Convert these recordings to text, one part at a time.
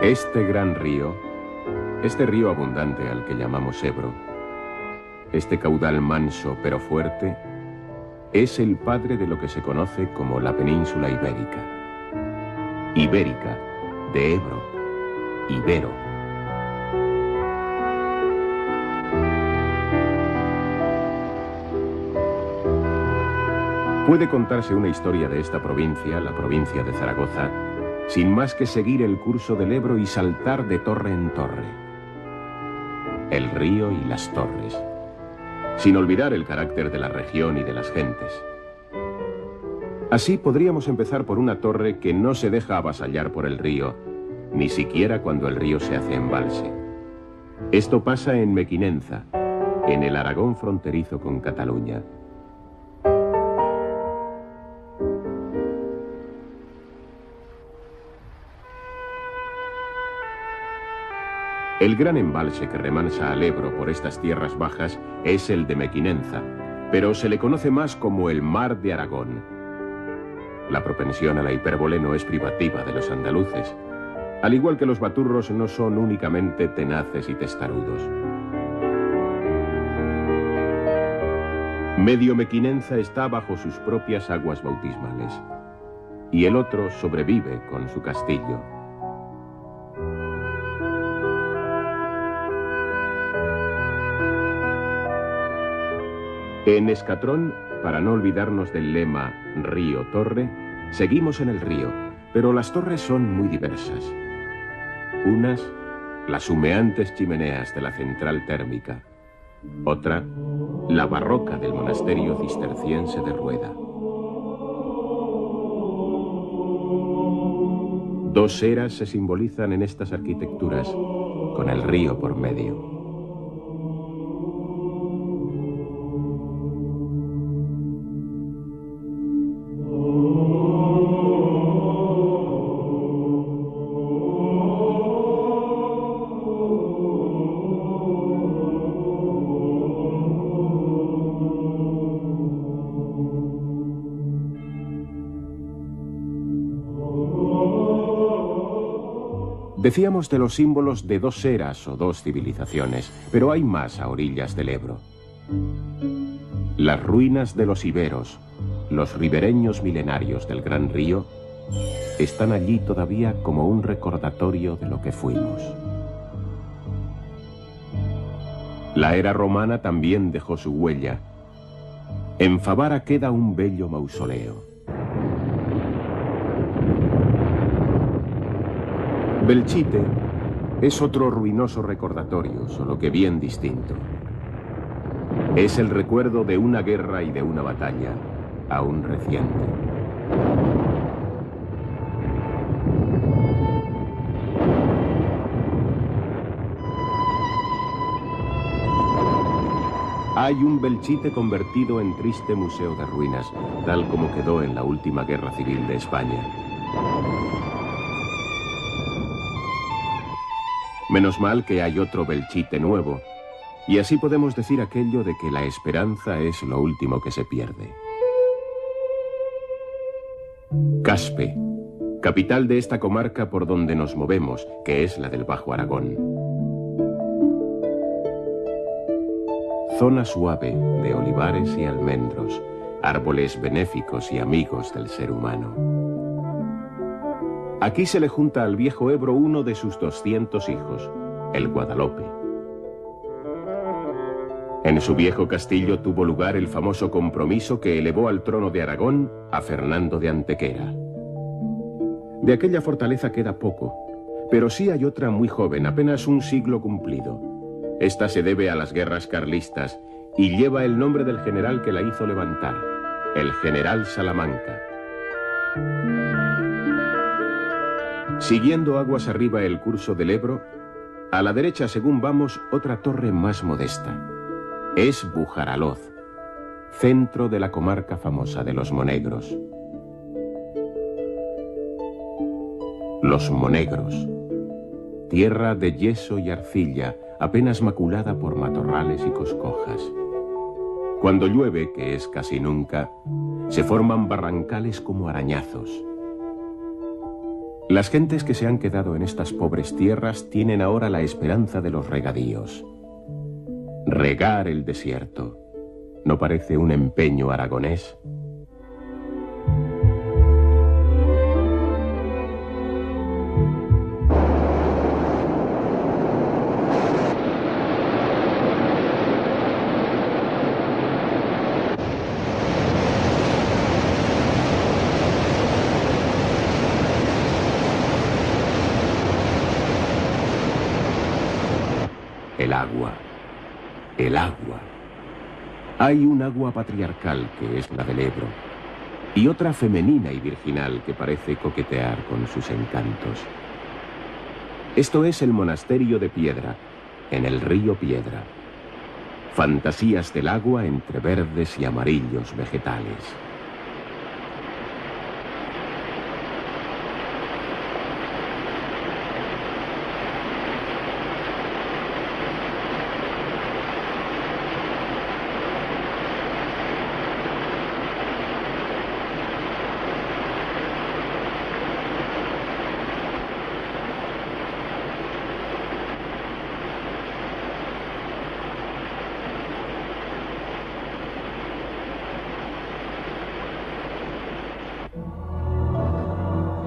Este gran río, este río abundante al que llamamos Ebro, este caudal manso pero fuerte, es el padre de lo que se conoce como la península ibérica. Ibérica, de Ebro, Ibero. Puede contarse una historia de esta provincia, la provincia de Zaragoza, sin más que seguir el curso del Ebro y saltar de torre en torre. El río y las torres, sin olvidar el carácter de la región y de las gentes. Así podríamos empezar por una torre que no se deja avasallar por el río, ni siquiera cuando el río se hace embalse. Esto pasa en Mequinenza, en el Aragón fronterizo con Cataluña. El gran embalse que remansa al Ebro por estas tierras bajas es el de Mequinenza, pero se le conoce más como el Mar de Aragón. La propensión a la hipérbole no es privativa de los andaluces, al igual que los baturros no son únicamente tenaces y testarudos. Medio Mequinenza está bajo sus propias aguas bautismales, y el otro sobrevive con su castillo. En Escatrón, para no olvidarnos del lema río-torre, seguimos en el río, pero las torres son muy diversas. Unas, las humeantes chimeneas de la central térmica. Otra, la barroca del monasterio cisterciense de Rueda. Dos eras se simbolizan en estas arquitecturas, con el río por medio. Decíamos de los símbolos de dos eras o dos civilizaciones, pero hay más a orillas del Ebro. Las ruinas de los iberos, los ribereños milenarios del gran río, están allí todavía como un recordatorio de lo que fuimos. La era romana también dejó su huella. En Favara queda un bello mausoleo. Belchite es otro ruinoso recordatorio, solo que bien distinto. Es el recuerdo de una guerra y de una batalla, aún reciente. Hay un Belchite convertido en triste museo de ruinas, tal como quedó en la última guerra civil de España. Menos mal que hay otro Belchite nuevo, y así podemos decir aquello de que la esperanza es lo último que se pierde. Caspe, capital de esta comarca por donde nos movemos, que es la del Bajo Aragón. Zona suave de olivares y almendros, árboles benéficos y amigos del ser humano. Aquí se le junta al viejo Ebro uno de sus 200 hijos, el Guadalope. En su viejo castillo tuvo lugar el famoso compromiso que elevó al trono de Aragón a Fernando de Antequera. De aquella fortaleza queda poco, pero sí hay otra muy joven, apenas un siglo cumplido. Esta se debe a las guerras carlistas y lleva el nombre del general que la hizo levantar, el general Salamanca. Siguiendo aguas arriba el curso del Ebro, a la derecha según vamos otra torre más modesta. Es Bujaraloz, centro de la comarca famosa de los Monegros. Los Monegros, tierra de yeso y arcilla, apenas maculada por matorrales y coscojas. Cuando llueve, que es casi nunca, se forman barrancales como arañazos. Las gentes que se han quedado en estas pobres tierras tienen ahora la esperanza de los regadíos. Regar el desierto. ¿No parece un empeño aragonés? El agua. El agua. Hay un agua patriarcal que es la del Ebro, y otra femenina y virginal que parece coquetear con sus encantos. Esto es el monasterio de Piedra, en el río Piedra. Fantasías del agua entre verdes y amarillos vegetales.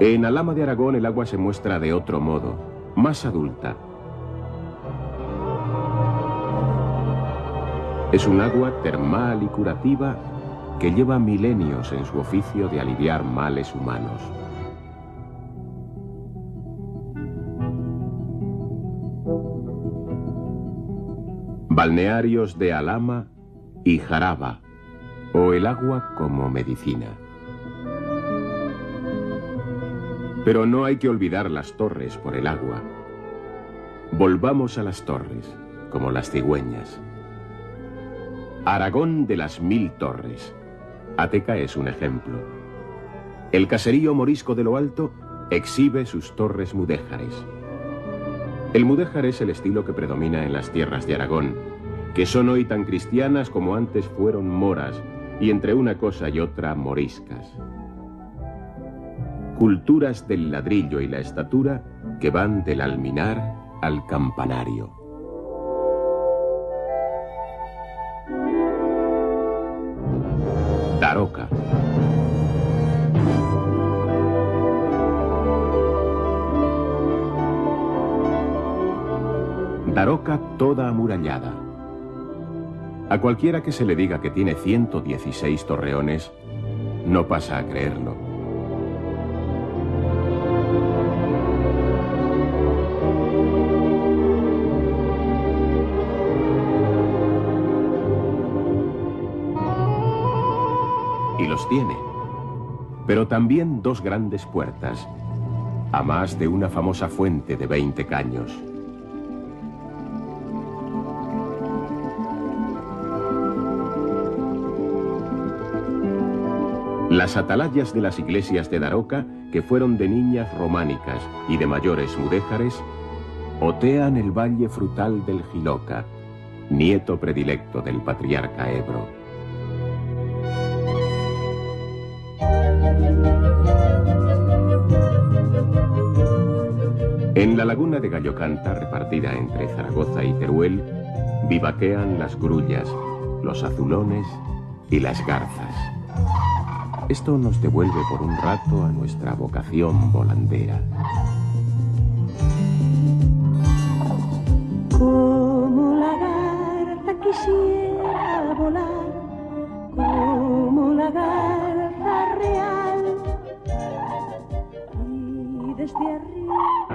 En Alhama de Aragón el agua se muestra de otro modo, más adulta. Es un agua termal y curativa que lleva milenios en su oficio de aliviar males humanos. Balnearios de Alhama y Jaraba, o el agua como medicina. Pero no hay que olvidar las torres por el agua. Volvamos a las torres, como las cigüeñas. Aragón de las 1000 torres. Ateca es un ejemplo. El caserío morisco de lo Alto exhibe sus torres mudéjares. El mudéjar es el estilo que predomina en las tierras de Aragón, que son hoy tan cristianas como antes fueron moras, y entre una cosa y otra moriscas. Culturas del ladrillo y la estatura que van del alminar al campanario. Daroca. Daroca toda amurallada. A cualquiera que se le diga que tiene 116 torreones, no pasa a creerlo. Y los tiene, pero también 2 grandes puertas, a más de una famosa fuente de 20 caños. Las atalayas de las iglesias de Daroca, que fueron de niñas románicas y de mayores mudéjares, otean el valle frutal del Jiloca, nieto predilecto del patriarca Ebro. En la laguna de Gallocanta, repartida entre Zaragoza y Teruel, vivaquean las grullas, los azulones y las garzas. Esto nos devuelve por un rato a nuestra vocación volandera. Como la garza quisiera volar, como la garza real, y desde arriba.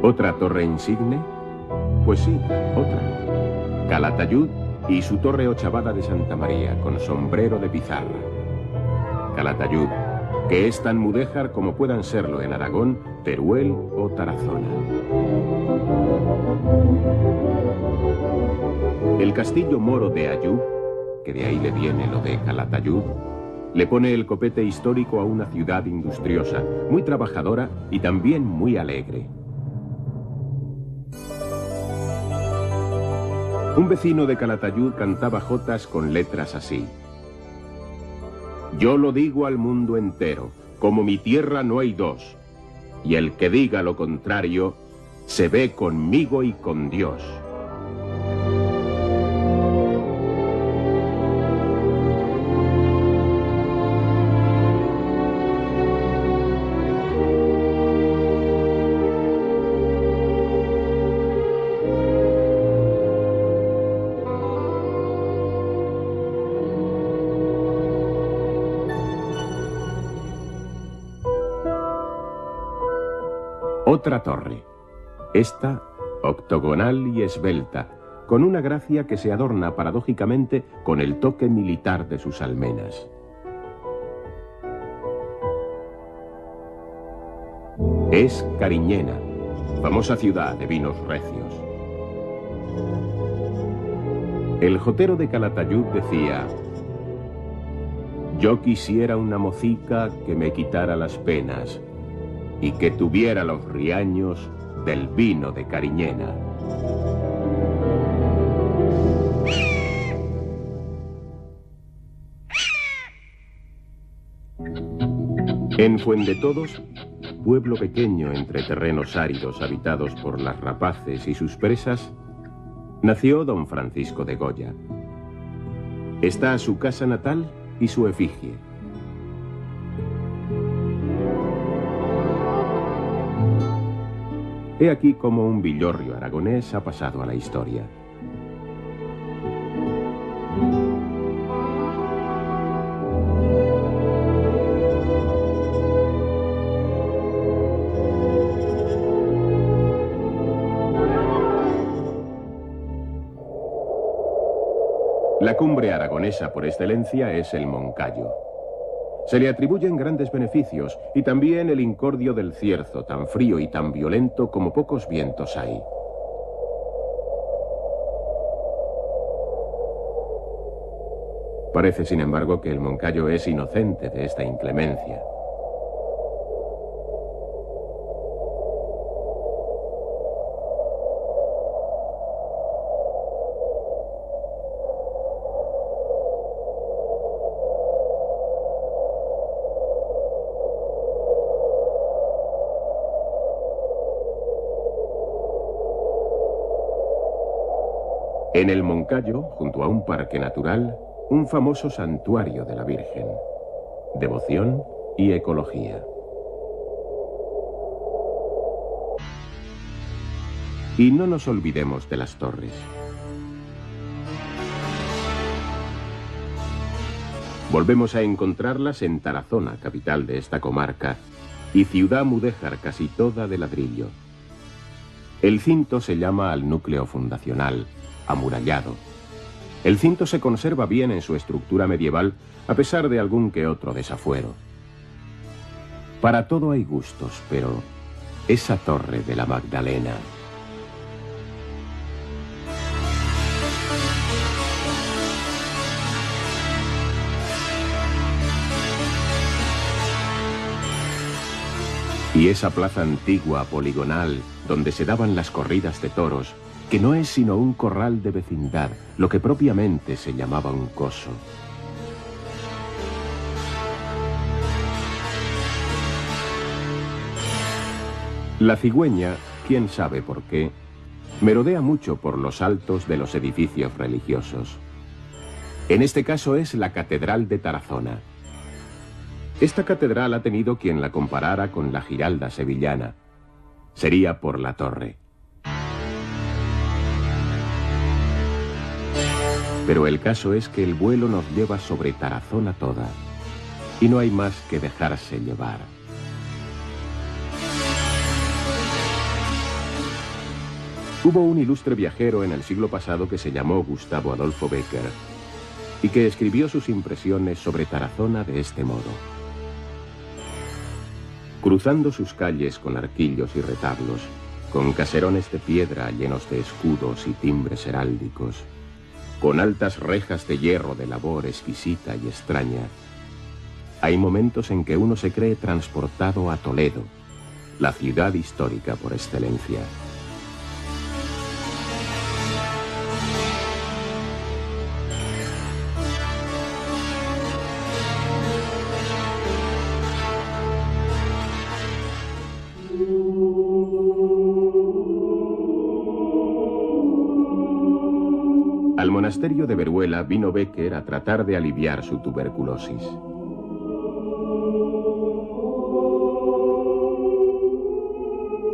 ¿Otra torre insigne? Pues sí, otra. Calatayud y su torre ochavada de Santa María, con sombrero de pizarra. Calatayud, que es tan mudéjar como puedan serlo en Aragón, Teruel o Tarazona. El castillo moro de Ayub, que de ahí le viene lo de Calatayud, le pone el copete histórico a una ciudad industriosa, muy trabajadora y también muy alegre. Un vecino de Calatayud cantaba jotas con letras así. Yo lo digo al mundo entero, como mi tierra no hay dos, y el que diga lo contrario, se ve conmigo y con Dios. Otra torre, esta octogonal y esbelta, con una gracia que se adorna paradójicamente con el toque militar de sus almenas. Es Cariñena, famosa ciudad de vinos recios. El jotero de Calatayud decía: yo quisiera una mocica que me quitara las penas y que tuviera los riaños del vino de Cariñena. En Fuendetodos, pueblo pequeño entre terrenos áridos habitados por las rapaces y sus presas, nació don Francisco de Goya. Está su casa natal y su efigie. He aquí cómo un villorrio aragonés ha pasado a la historia. La cumbre aragonesa por excelencia es el Moncayo. Se le atribuyen grandes beneficios y también el incordio del Cierzo, tan frío y tan violento como pocos vientos hay. Parece, sin embargo, que el Moncayo es inocente de esta inclemencia. En el Moncayo, junto a un parque natural, un famoso santuario de la Virgen. Devoción y ecología. Y no nos olvidemos de las torres. Volvemos a encontrarlas en Tarazona, capital de esta comarca, y ciudad mudéjar casi toda de ladrillo. El cinto se llama al núcleo fundacional, amurallado. El cinto se conserva bien en su estructura medieval, a pesar de algún que otro desafuero. Para todo hay gustos, pero esa torre de la Magdalena... Y esa plaza antigua, poligonal, donde se daban las corridas de toros, que no es sino un corral de vecindad, lo que propiamente se llamaba un coso. La cigüeña, quién sabe por qué, merodea mucho por los altos de los edificios religiosos. En este caso es la Catedral de Tarazona. Esta catedral ha tenido quien la comparara con la Giralda sevillana. Sería por la torre. Pero el caso es que el vuelo nos lleva sobre Tarazona toda, y no hay más que dejarse llevar. Hubo un ilustre viajero en el siglo pasado que se llamó Gustavo Adolfo Bécquer, y que escribió sus impresiones sobre Tarazona de este modo. Cruzando sus calles con arquillos y retablos, con caserones de piedra llenos de escudos y timbres heráldicos, con altas rejas de hierro de labor exquisita y extraña, hay momentos en que uno se cree transportado a Toledo, la ciudad histórica por excelencia. Al monasterio de Veruela vino Bécquer a tratar de aliviar su tuberculosis.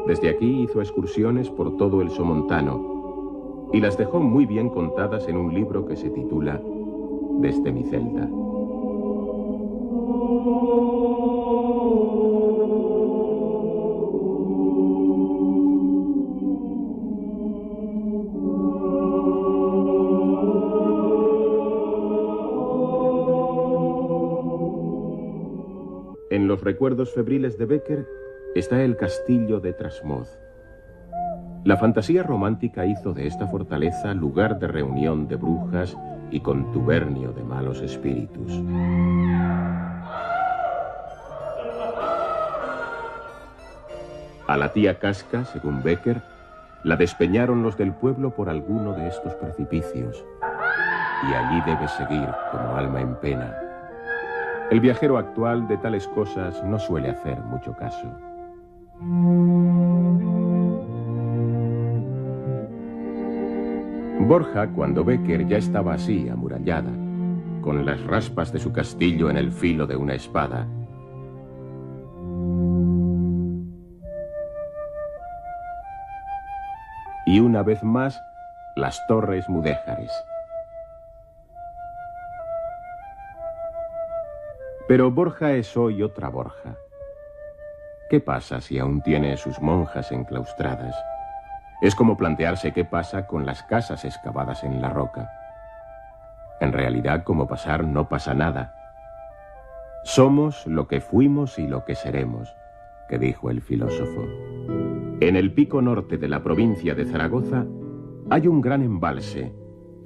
Desde aquí hizo excursiones por todo el Somontano y las dejó muy bien contadas en un libro que se titula Desde mi celda. En los recuerdos febriles de Bécquer está el castillo de Trasmoz. La fantasía romántica hizo de esta fortaleza lugar de reunión de brujas y contubernio de malos espíritus. A la tía Casca, según Bécquer, la despeñaron los del pueblo por alguno de estos precipicios, y allí debe seguir como alma en pena. El viajero actual de tales cosas no suele hacer mucho caso. Borja, cuando Bécquer ya estaba así, amurallada, con las raspas de su castillo en el filo de una espada, y una vez más, las torres mudéjares. Pero Borja es hoy otra Borja. ¿Qué pasa si aún tiene sus monjas enclaustradas? Es como plantearse qué pasa con las casas excavadas en la roca. En realidad, como pasar, no pasa nada. Somos lo que fuimos y lo que seremos, que dijo el filósofo. En el pico norte de la provincia de Zaragoza hay un gran embalse,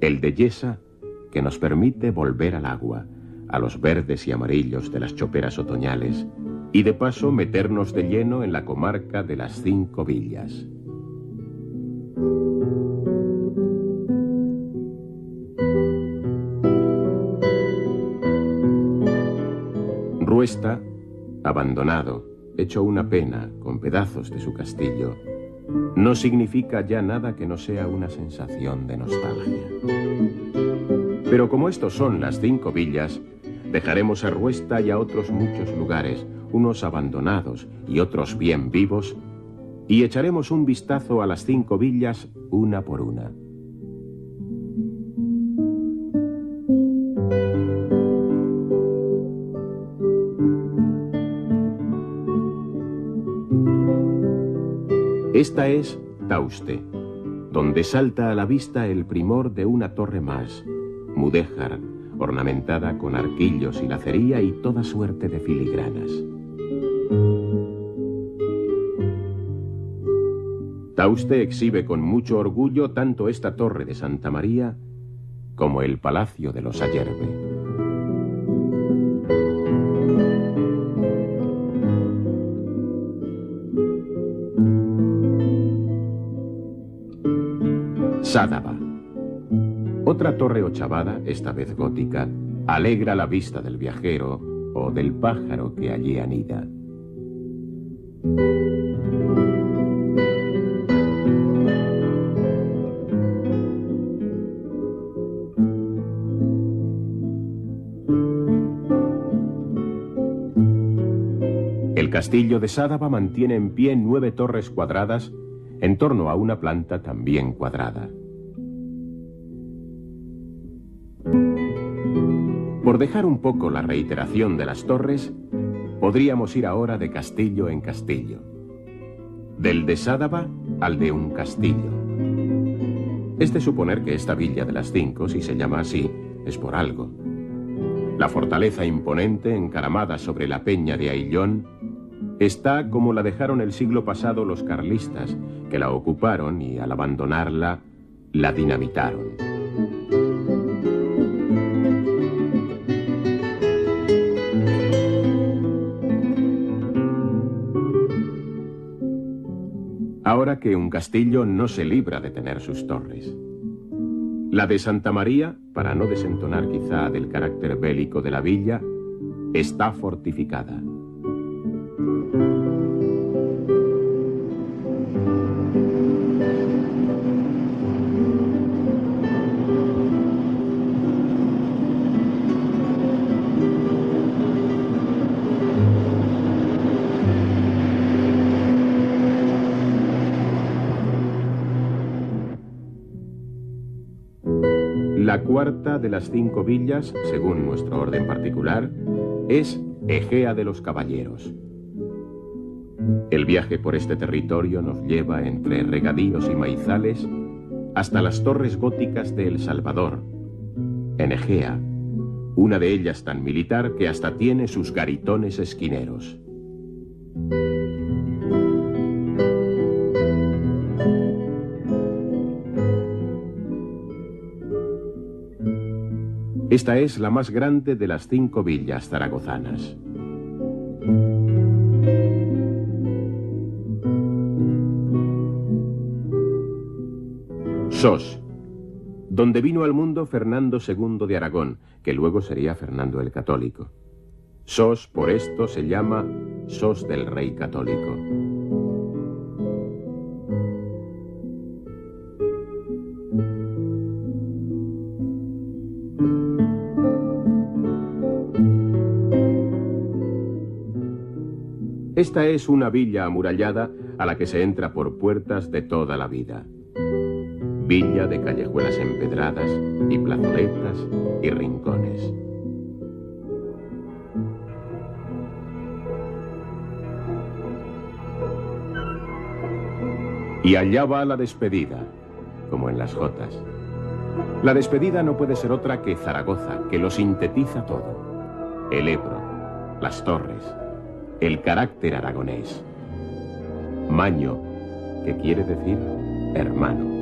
el de Yesa, que nos permite volver al agua, a los verdes y amarillos de las choperas otoñales, y de paso meternos de lleno en la comarca de las 5 villas. Ruesta, abandonado, hecho una pena, con pedazos de su castillo, no significa ya nada que no sea una sensación de nostalgia. Pero como estos son las 5 villas, dejaremos a Ruesta y a otros muchos lugares, unos abandonados y otros bien vivos, y echaremos un vistazo a las 5 villas una por una. Esta es Tauste, donde salta a la vista el primor de una torre más, mudéjar, ornamentada con arquillos y lacería y toda suerte de filigranas. Tauste exhibe con mucho orgullo tanto esta torre de Santa María como el Palacio de los Ayerbe. Sádaba. Otra torre ochavada, esta vez gótica, alegra la vista del viajero o del pájaro que allí anida. El castillo de Sádaba mantiene en pie 9 torres cuadradas en torno a una planta también cuadrada. Por dejar un poco la reiteración de las torres, podríamos ir ahora de castillo en castillo. Del de Sádaba al de un castillo. Es de suponer que esta villa de las 5, si se llama así, es por algo. La fortaleza imponente, encaramada sobre la peña de Aillón, está como la dejaron el siglo pasado los carlistas, que la ocuparon y al abandonarla, la dinamitaron. Ahora que un castillo no se libra de tener sus torres. La de Santa María, para no desentonar quizá del carácter bélico de la villa, está fortificada. La cuarta de las 5 villas, según nuestro orden particular, es Egea de los Caballeros. El viaje por este territorio nos lleva entre regadíos y maizales hasta las torres góticas de El Salvador, en Egea, una de ellas tan militar que hasta tiene sus garitones esquineros. Esta es la más grande de las 5 villas zaragozanas. Sos, donde vino al mundo Fernando II de Aragón, que luego sería Fernando el Católico. Sos, por esto, se llama Sos del Rey Católico. Esta es una villa amurallada a la que se entra por puertas de toda la vida. Villa de callejuelas empedradas y plazoletas y rincones. Y allá va la despedida, como en las jotas. La despedida no puede ser otra que Zaragoza, que lo sintetiza todo. El Ebro, las torres, el carácter aragonés. Maño, que quiere decir hermano.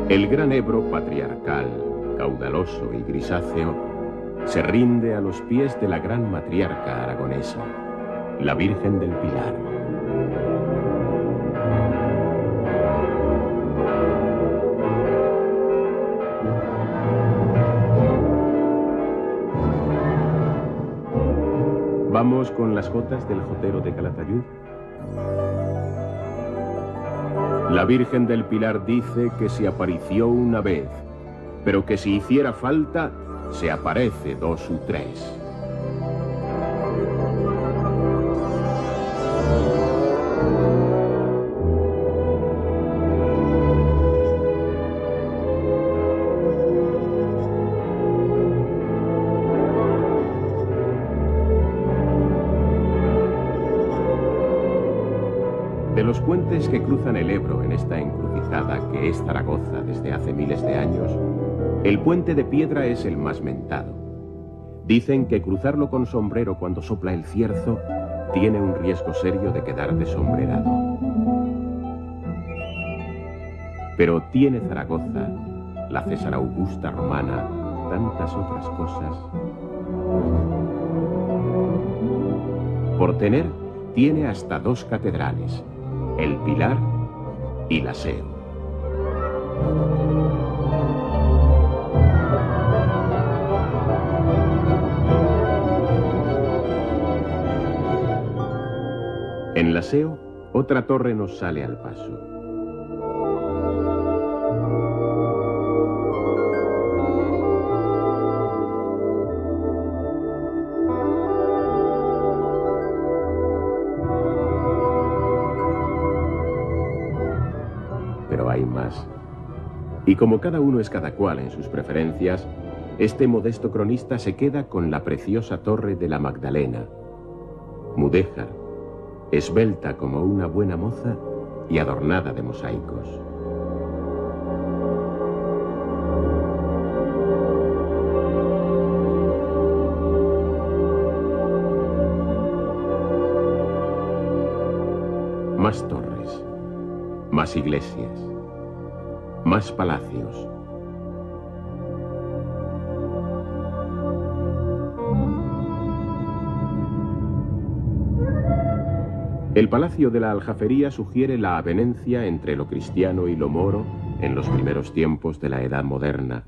El gran Ebro patriarcal, caudaloso y grisáceo, se rinde a los pies de la gran matriarca aragonesa, la Virgen del Pilar. Vamos con las jotas del jotero de Calatayud. La Virgen del Pilar dice que se apareció una vez, pero que si hiciera falta, se aparece 2 u 3. De los puentes que cruzan el Ebro en esta encrucijada que es Zaragoza desde hace miles de años, el puente de piedra es el más mentado. Dicen que cruzarlo con sombrero cuando sopla el cierzo tiene un riesgo serio de quedar desombrerado. Pero tiene Zaragoza, la César Augusta romana, tantas otras cosas. Por tener, tiene hasta 2 catedrales, el Pilar y la Seo. En la Seo, otra torre nos sale al paso. Pero hay más. Y como cada uno es cada cual en sus preferencias, este modesto cronista se queda con la preciosa torre de la Magdalena, mudéjar, esbelta como una buena moza y adornada de mosaicos. Más torres, más iglesias, más palacios. El Palacio de la Aljafería sugiere la avenencia entre lo cristiano y lo moro en los primeros tiempos de la Edad Moderna,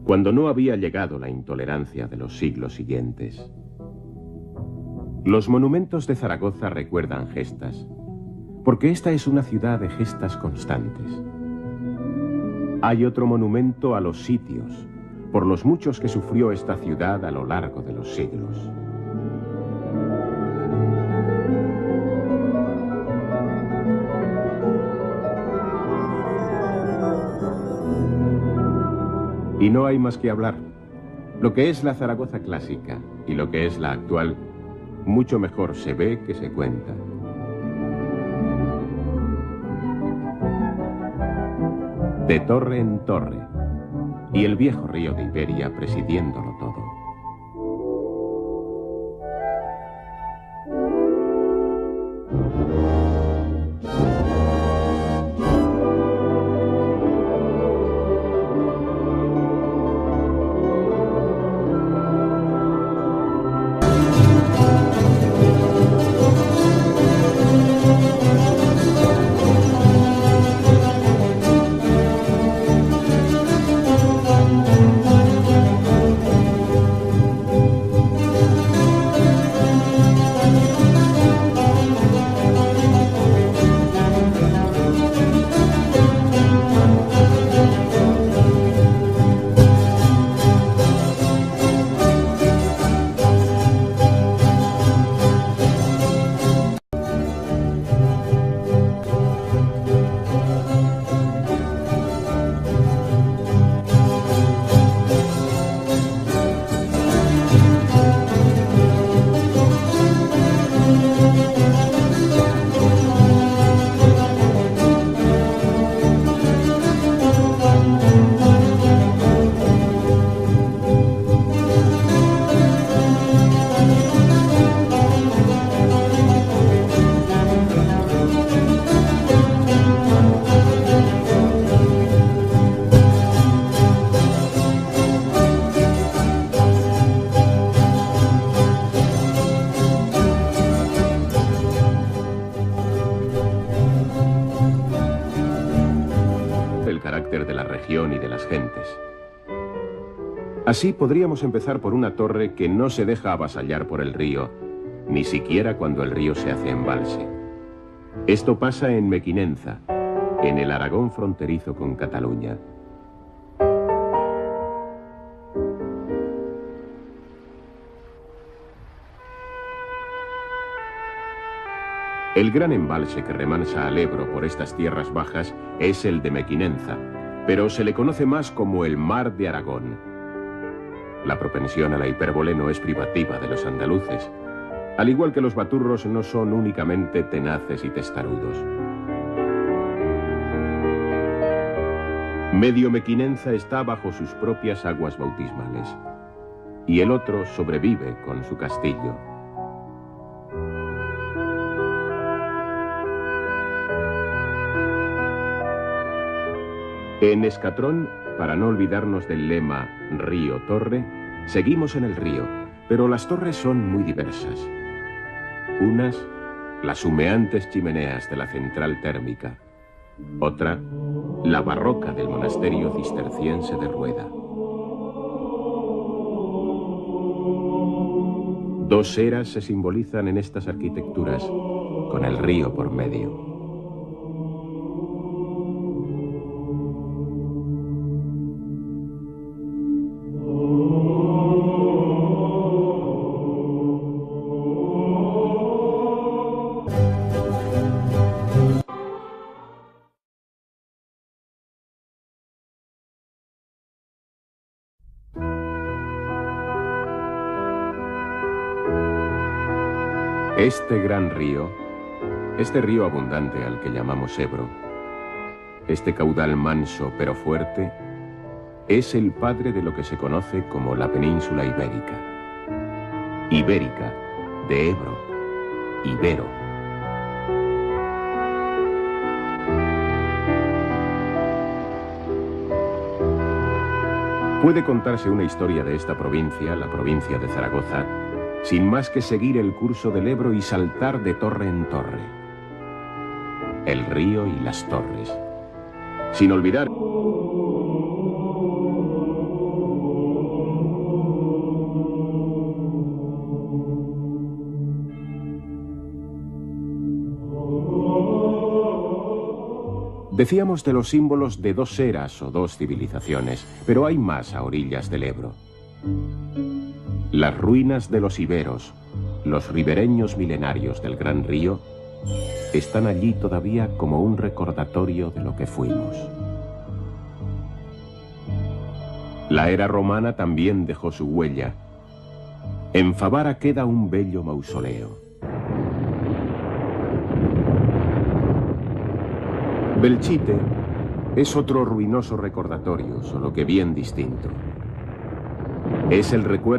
cuando no había llegado la intolerancia de los siglos siguientes. Los monumentos de Zaragoza recuerdan gestas, porque esta es una ciudad de gestas constantes. Hay otro monumento a los sitios, por los muchos que sufrió esta ciudad a lo largo de los siglos. Y no hay más que hablar. Lo que es la Zaragoza clásica y lo que es la actual, mucho mejor se ve que se cuenta. De torre en torre, y el viejo río de Iberia presidiéndolo todo. De la región y de las gentes. Así podríamos empezar por una torre que no se deja avasallar por el río, ni siquiera cuando el río se hace embalse. Esto pasa en Mequinenza, en el Aragón fronterizo con Cataluña. El gran embalse que remansa al Ebro por estas tierras bajas es el de Mequinenza, pero se le conoce más como el Mar de Aragón. La propensión a la hipérbole no es privativa de los andaluces, al igual que los baturros no son únicamente tenaces y testarudos. Medio Mequinenza está bajo sus propias aguas bautismales, y el otro sobrevive con su castillo. En Escatrón, para no olvidarnos del lema río-torre, seguimos en el río, pero las torres son muy diversas. Unas, las humeantes chimeneas de la central térmica. Otra, la barroca del monasterio cisterciense de Rueda. Dos eras se simbolizan en estas arquitecturas, con el río por medio. Este gran río, este río abundante al que llamamos Ebro, este caudal manso pero fuerte, es el padre de lo que se conoce como la península ibérica. Ibérica, de Ebro, Ibero. Puede contarse una historia de esta provincia, la provincia de Zaragoza, sin más que seguir el curso del Ebro y saltar de torre en torre. El río y las torres. Sin olvidar... Decíamos de los símbolos de dos eras o dos civilizaciones, pero hay más a orillas del Ebro. Las ruinas de los iberos, los ribereños milenarios del Gran Río, están allí todavía como un recordatorio de lo que fuimos. La era romana también dejó su huella. En Favara queda un bello mausoleo. Belchite es otro ruinoso recordatorio, solo que bien distinto. Es el recuerdo